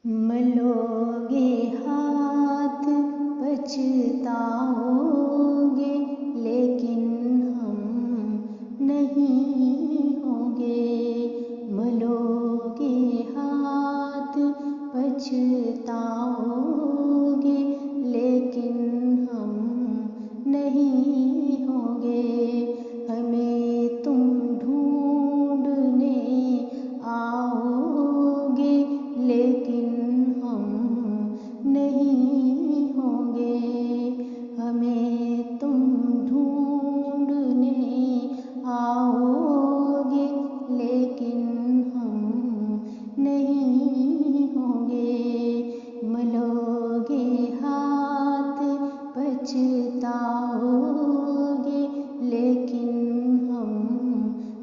मलोगे हाथ पछताओगे, लेकिन हम नहीं होंगे। मलोगे हाथ पछताओगे, लेकिन हम नहीं होंगे। हमें तुम ढूंढने आओगे, लेकिन हम नहीं होंगे। हमें तुम ढूंढने आओगे, लेकिन हम नहीं होंगे। मलोगे हाथ पछताओगे, लेकिन हम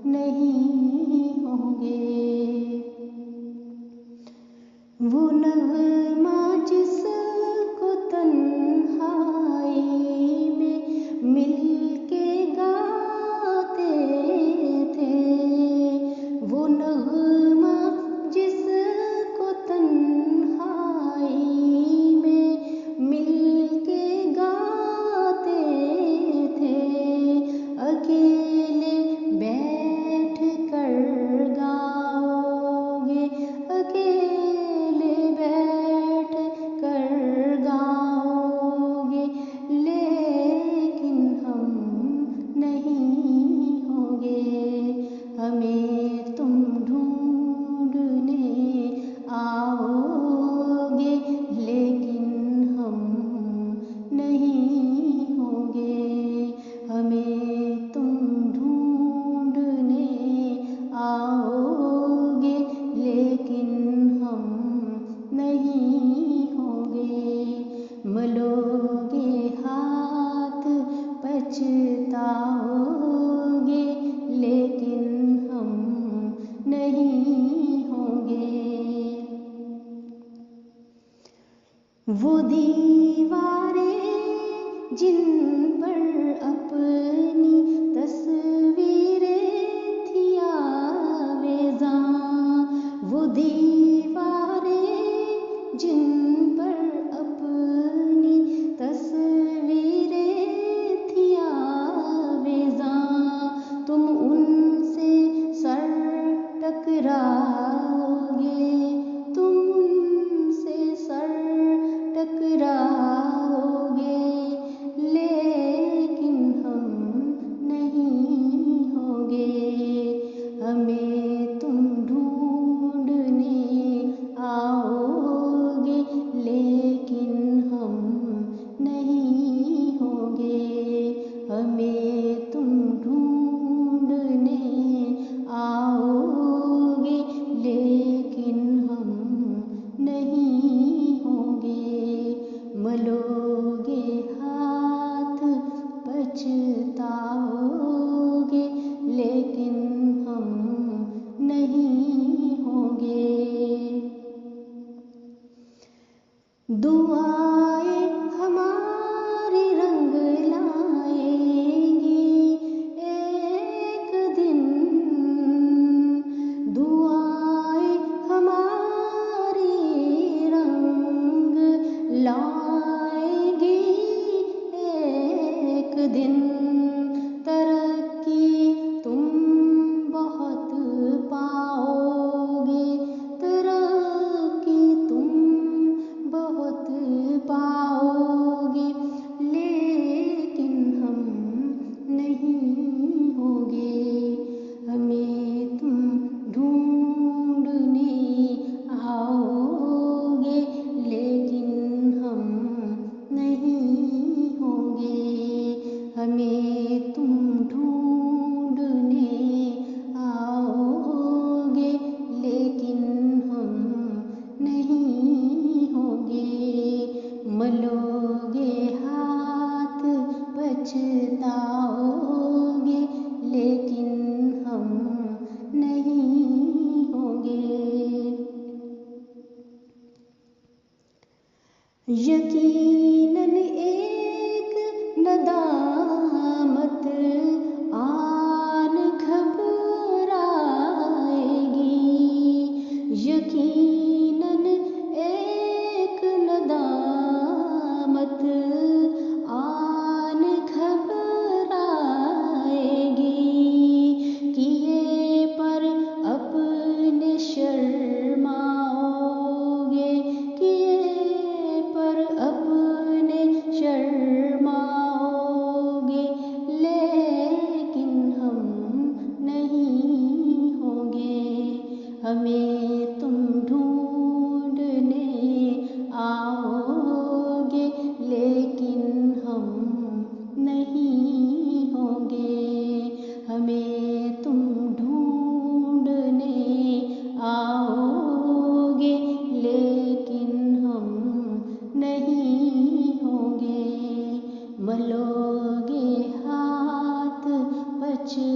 नहीं होंगे। वो नग़मा जिसको तन्हाई में मिलके गाते थे, वो नग़मा जिसको तन्हाई में मिलके गाते थे, अकेले बैठ कर गाओगे, अकेले बैठ कर गाओगे, लेकिन हम नहीं होंगे। हमें तुम ढूंढने आओगे, लेकिन हम नहीं होंगे। हमें तुम ढूंढने आओगे, लेकिन हम नहीं होंगे। मलोगे हाथ पछताओगे, लेकिन हम नहीं होंगे। वो दीवारें जिन पर अपनी तस्वीरें थी आवेज़ां, वो दीवारें जिन पर अपनी तस्वीरें थी आवेज़ां, तुम उनसे सर टकराओगे, तुम उनसे सर टकराओगे, लेकिन हम नहीं होंगे। हमें तुम ढूंढने आओगे, लेकिन हम नहीं होंगे। हमें तुम ढूंढने आओगे,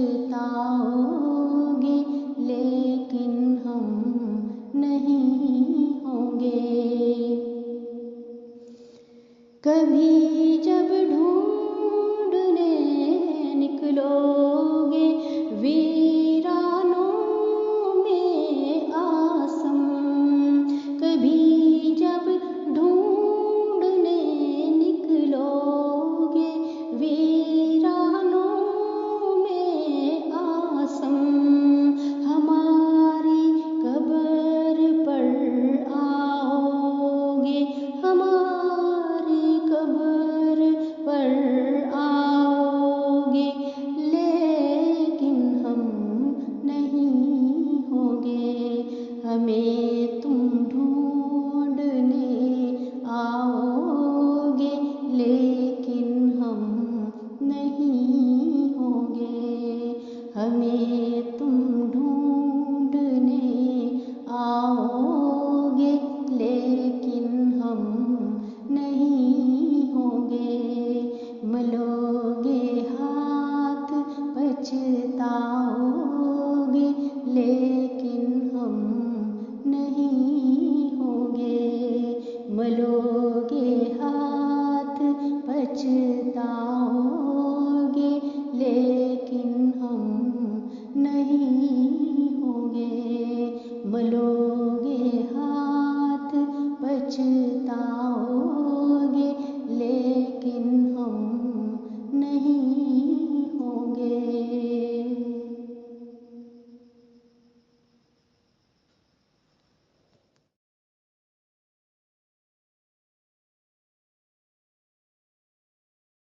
पछताओगे लेकिन हम नहीं होंगे। कभी